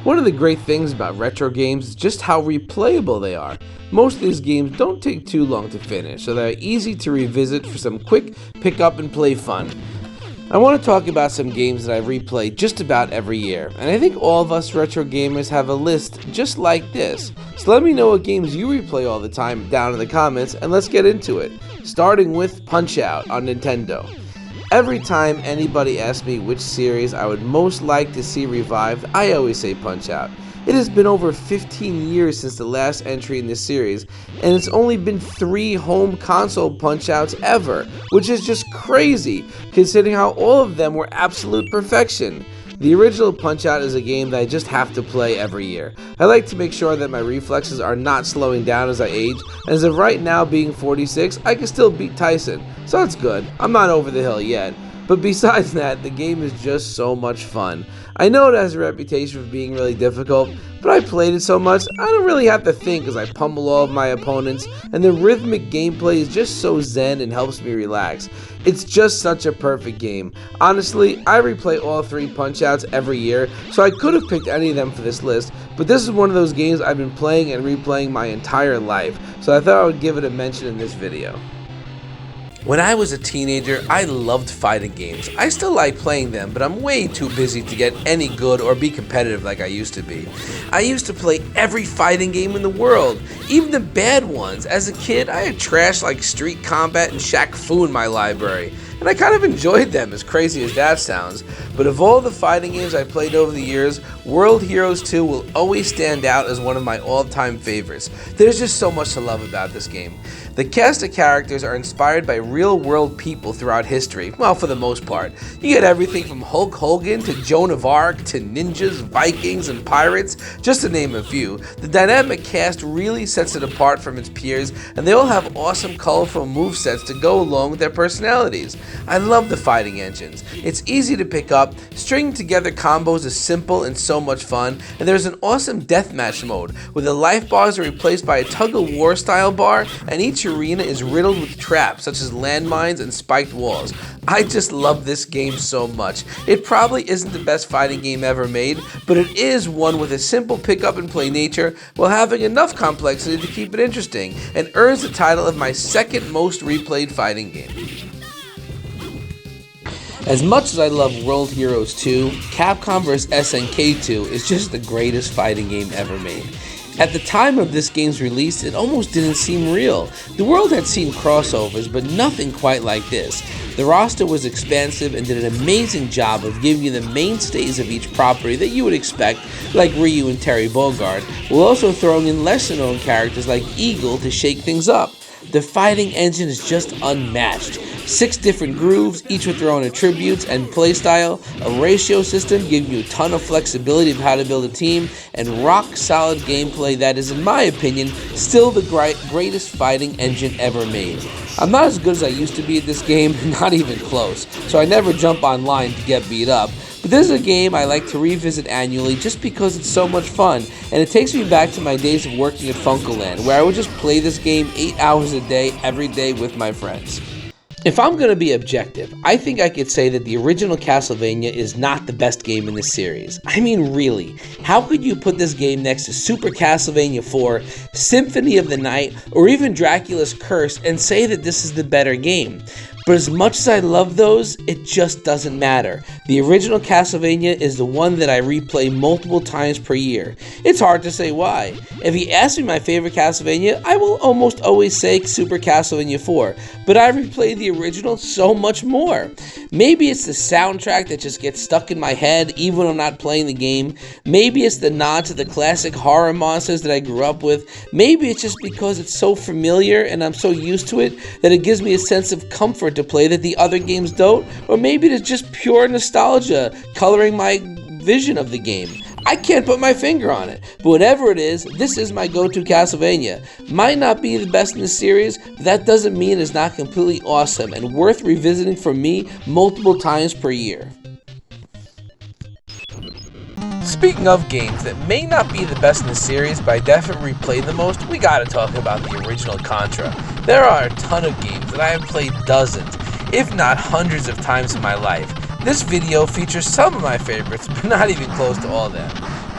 One of the great things about retro games is just how replayable they are. Most of these games don't take too long to finish, so they're easy to revisit for some quick pick up and play fun. I want to talk about some games that I replay just about every year, and I think all of us retro gamers have a list just like this. So let me know what games you replay all the time down in the comments, and let's get into it. Starting with Punch-Out on Nintendo. Every time anybody asks me which series I would most like to see revived, I always say Punch-Out. It has been over 15 years since the last entry in this series, and it's only been 3 home console Punch-Outs ever, which is just crazy, considering how all of them were absolute perfection. The original Punch-Out is a game that I just have to play every year. I like to make sure that my reflexes are not slowing down as I age, and as of right now being 46, I can still beat Tyson, so that's good. I'm not over the hill yet. But besides that, the game is just so much fun. I know it has a reputation for being really difficult, but I played it so much, I don't really have to think as I pummel all of my opponents, and the rhythmic gameplay is just so zen and helps me relax. It's just such a perfect game. Honestly, I replay all 3 Punch-Outs every year, so I could have picked any of them for this list, but this is one of those games I've been playing and replaying my entire life, so I thought I would give it a mention in this video. When I was a teenager, I loved fighting games. I still like playing them, but I'm way too busy to get any good or be competitive like I used to be. I used to play every fighting game in the world, even the bad ones. As a kid, I had trash like Street Combat and Shaq Fu in my library, and I kind of enjoyed them, as crazy as that sounds. But of all the fighting games I played over the years, World Heroes 2 will always stand out as one of my all-time favorites. There's just so much to love about this game. The cast of characters are inspired by real-world people throughout history, well, for the most part. You get everything from Hulk Hogan to Joan of Arc to ninjas, Vikings, and pirates, just to name a few. The dynamic cast really sets it apart from its peers, and they all have awesome, colorful movesets to go along with their personalities. I love the fighting engines. It's easy to pick up, stringing together combos is simple and so much fun, and there's an awesome deathmatch mode, where the life bars are replaced by a tug-of-war style bar, and each arena is riddled with traps such as landmines and spiked walls. I just love this game so much. It probably isn't the best fighting game ever made, but it is one with a simple pick up and play nature while having enough complexity to keep it interesting, and earns the title of my second most replayed fighting game. As much as I love World Heroes 2, Capcom vs SNK 2 is just the greatest fighting game ever made. At the time of this game's release, it almost didn't seem real. The world had seen crossovers, but nothing quite like this. The roster was expansive and did an amazing job of giving you the mainstays of each property that you would expect, like Ryu and Terry Bogard, while also throwing in lesser-known characters like Eagle to shake things up. The fighting engine is just unmatched. 6 different grooves, each with their own attributes and playstyle, a ratio system giving you a ton of flexibility of how to build a team, and rock-solid gameplay that is, in my opinion, still the greatest fighting engine ever made. I'm not as good as I used to be at this game, not even close, so I never jump online to get beat up. But this is a game I like to revisit annually just because it's so much fun, and it takes me back to my days of working at Funkoland, where I would just play this game 8 hours a day, every day with my friends. If I'm going to be objective, I think I could say that the original Castlevania is not the best game in this series. I mean, really, how could you put this game next to Super Castlevania 4, Symphony of the Night, or even Dracula's Curse and say that this is the better game? But as much as I love those, it just doesn't matter. The original Castlevania is the one that I replay multiple times per year. It's hard to say why. If you ask me my favorite Castlevania, I will almost always say Super Castlevania 4, but I replay the original so much more. Maybe it's the soundtrack that just gets stuck in my head even when I'm not playing the game. Maybe it's the nod to the classic horror monsters that I grew up with. Maybe it's just because it's so familiar and I'm so used to it that it gives me a sense of comfort to play that the other games don't, or maybe it's just pure nostalgia coloring my vision of the game. I can't put my finger on it, but whatever it is, this is my go-to Castlevania. Might not be the best in the series, but that doesn't mean it's not completely awesome and worth revisiting for me multiple times per year. Speaking of games that may not be the best in the series, but I definitely replayed the most, we gotta talk about the original Contra. There are a ton of games that I have played dozens, if not hundreds of times in my life. This video features some of my favorites, but not even close to all of them.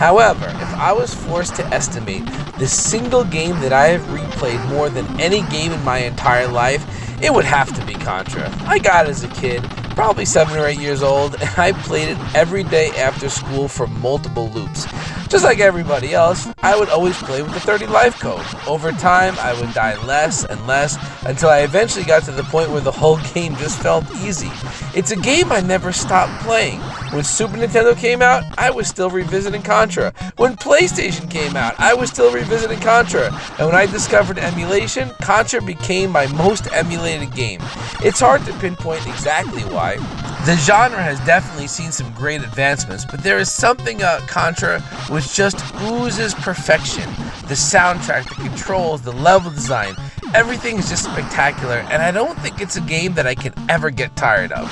However, if I was forced to estimate the single game that I have replayed more than any game in my entire life, it would have to be Contra. I got it as a kid, probably 7 or 8 years old, and I played it every day after school for multiple loops. Just like everybody else, I would always play with the 30 life code. Over time, I would die less and less until I eventually got to the point where the whole game just felt easy. It's a game I never stopped playing. When Super Nintendo came out, I was still revisiting Contra. When PlayStation came out, I was still revisiting Contra. And when I discovered emulation, Contra became my most emulated game. It's hard to pinpoint exactly why. The genre has definitely seen some great advancements, but there is something Contra which just oozes perfection. The soundtrack, the controls, the level design, everything is just spectacular, and I don't think it's a game that I can ever get tired of.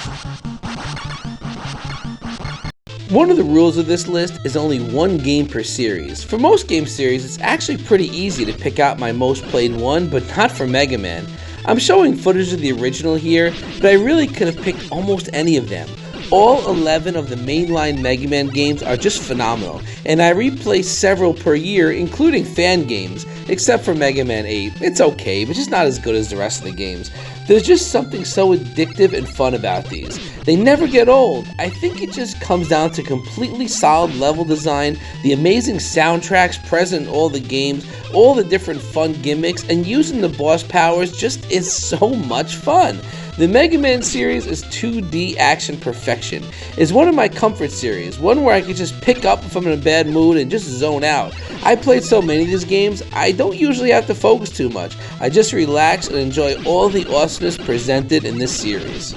One of the rules of this list is only one game per series. For most game series, it's actually pretty easy to pick out my most played one, but not for Mega Man. I'm showing footage of the original here, but I really could have picked almost any of them. All 11 of the mainline Mega Man games are just phenomenal, and I replay several per year, including fan games, except for Mega Man 8. It's okay, but just not as good as the rest of the games. There's just something so addictive and fun about these. They never get old. I think it just comes down to completely solid level design, the amazing soundtracks present in all the games, all the different fun gimmicks, and using the boss powers just is so much fun. The Mega Man series is 2D action perfection. It's one of my comfort series, one where I can just pick up if I'm in a bad mood and just zone out. I played so many of these games, I don't usually have to focus too much. I just relax and enjoy all the awesomeness presented in this series.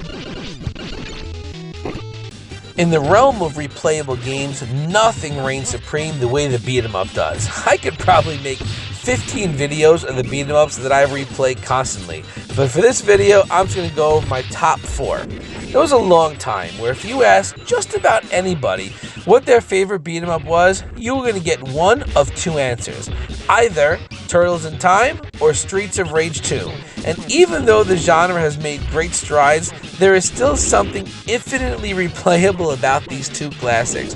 In the realm of replayable games, nothing reigns supreme the way the beat 'em up does. I could probably make 15 videos of the beat 'em ups that I replay constantly, but for this video, I'm just going to go over my top 4. There was a long time where if you asked just about anybody what their favorite beat 'em up was, you were going to get one of 2 answers. Either Turtles in Time or Streets of Rage 2. And even though the genre has made great strides, there is still something infinitely replayable about these 2 classics.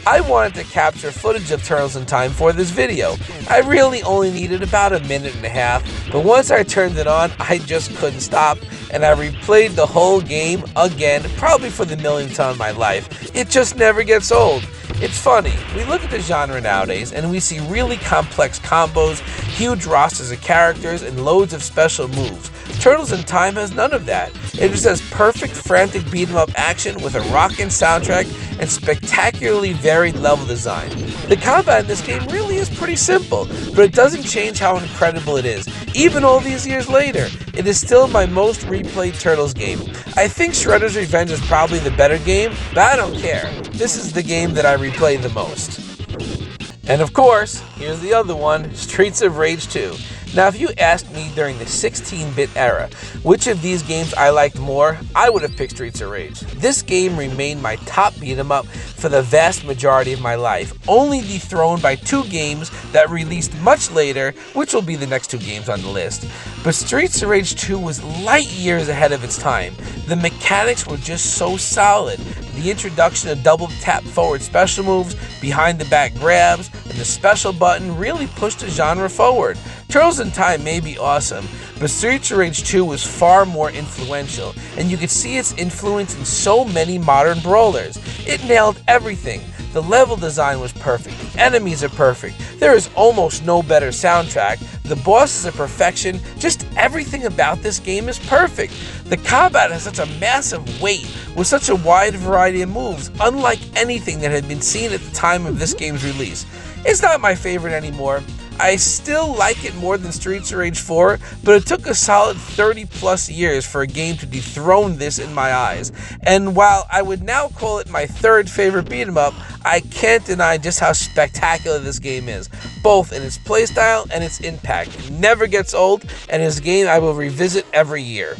I wanted to capture footage of Turtles in Time for this video. I really only needed about a minute and a half, but once I turned it on, I just couldn't stop, and I replayed the whole game again, probably for the millionth time in my life. It just never gets old. It's funny, we look at the genre nowadays and we see really complex combos, huge rosters of characters, and loads of special moves. Turtles in Time has none of that. It just has perfect frantic beat 'em up action with a rockin' soundtrack and spectacularly varied level design. The combat in this game really is pretty simple, but it doesn't change how incredible it is. Even all these years later, it is still my most replayed Turtles game. I think Shredder's Revenge is probably the better game, but I don't care. This is the game that I replay the most. And of course, here's the other one, Streets of Rage 2. Now, if you asked me during the 16-bit era which of these games I liked more, I would have picked Streets of Rage. This game remained my top beat 'em up for the vast majority of my life, only dethroned by 2 games that released much later, which will be the next 2 games on the list. But Streets of Rage 2 was light years ahead of its time. The mechanics were just so solid. The introduction of double tap forward special moves, behind the back grabs, and the special button really pushed the genre forward. Turtles in Time may be awesome, but Streets of Rage 2 was far more influential, and you could see its influence in so many modern brawlers. It nailed everything. The level design was perfect, the enemies are perfect, there is almost no better soundtrack, the bosses are perfection, just everything about this game is perfect. The combat has such a massive weight, with such a wide variety of moves, unlike anything that had been seen at the time of this game's release. It's not my favorite anymore. I still like it more than Streets of Rage 4, but it took a solid 30 plus years for a game to dethrone this in my eyes. And while I would now call it my 3rd favorite beat 'em up, I can't deny just how spectacular this game is, both in its playstyle and its impact. It never gets old, and is a game I will revisit every year.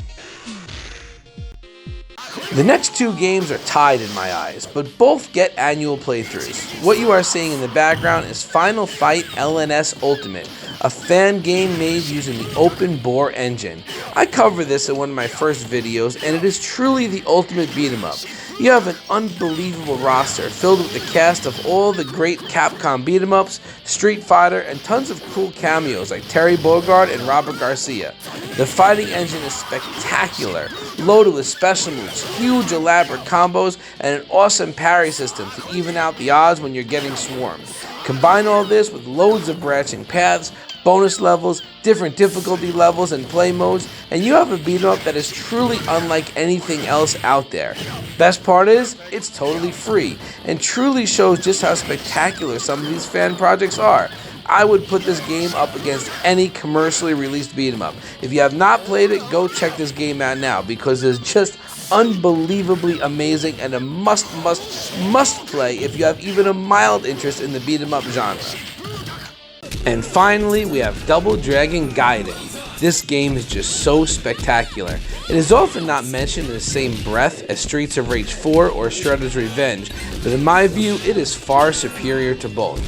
The next 2 games are tied in my eyes, but both get annual playthroughs. What you are seeing in the background is Final Fight LNS Ultimate, a fan game made using the Open Bore engine. I covered this in one of my first videos, and it is truly the ultimate beat 'em up. You have an unbelievable roster filled with the cast of all the great Capcom beat 'em ups, Street Fighter, and tons of cool cameos like Terry Bogard and Robert Garcia. The fighting engine is spectacular, loaded with special moves, huge elaborate combos, and an awesome parry system to even out the odds when you're getting swarmed. Combine all this with loads of branching paths, bonus levels, different difficulty levels and play modes, and you have a beat 'em up that is truly unlike anything else out there. Best part is, it's totally free, and truly shows just how spectacular some of these fan projects are. I would put this game up against any commercially released beat 'em up. If you have not played it, go check this game out now, because it's just unbelievably amazing and a must play if you have even a mild interest in the beat 'em up genre. And finally, we have Double Dragon Gaiden. This game is just so spectacular. It is often not mentioned in the same breath as Streets of Rage 4 or Shredder's Revenge, but in my view, it is far superior to both.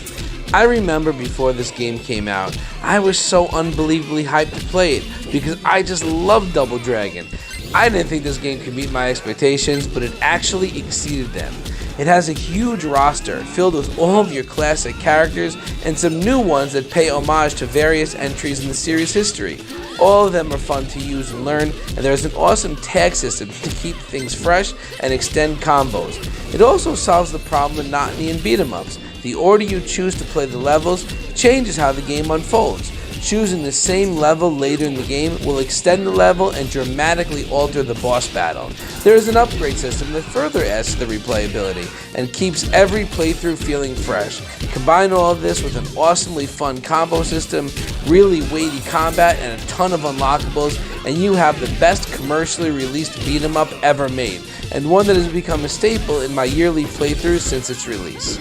I remember before this game came out, I was so unbelievably hyped to play it because I just love Double Dragon. I didn't think this game could meet my expectations, but it actually exceeded them. It has a huge roster filled with all of your classic characters and some new ones that pay homage to various entries in the series' history. All of them are fun to use and learn, and there's an awesome tag system to keep things fresh and extend combos. It also solves the problem of monotony in beat 'em ups. The order you choose to play the levels changes how the game unfolds. Choosing the same level later in the game will extend the level and dramatically alter the boss battle. There is an upgrade system that further adds to the replayability and keeps every playthrough feeling fresh. Combine all of this with an awesomely fun combo system, really weighty combat, and a ton of unlockables, and you have the best commercially released beat 'em up ever made, and one that has become a staple in my yearly playthroughs since its release.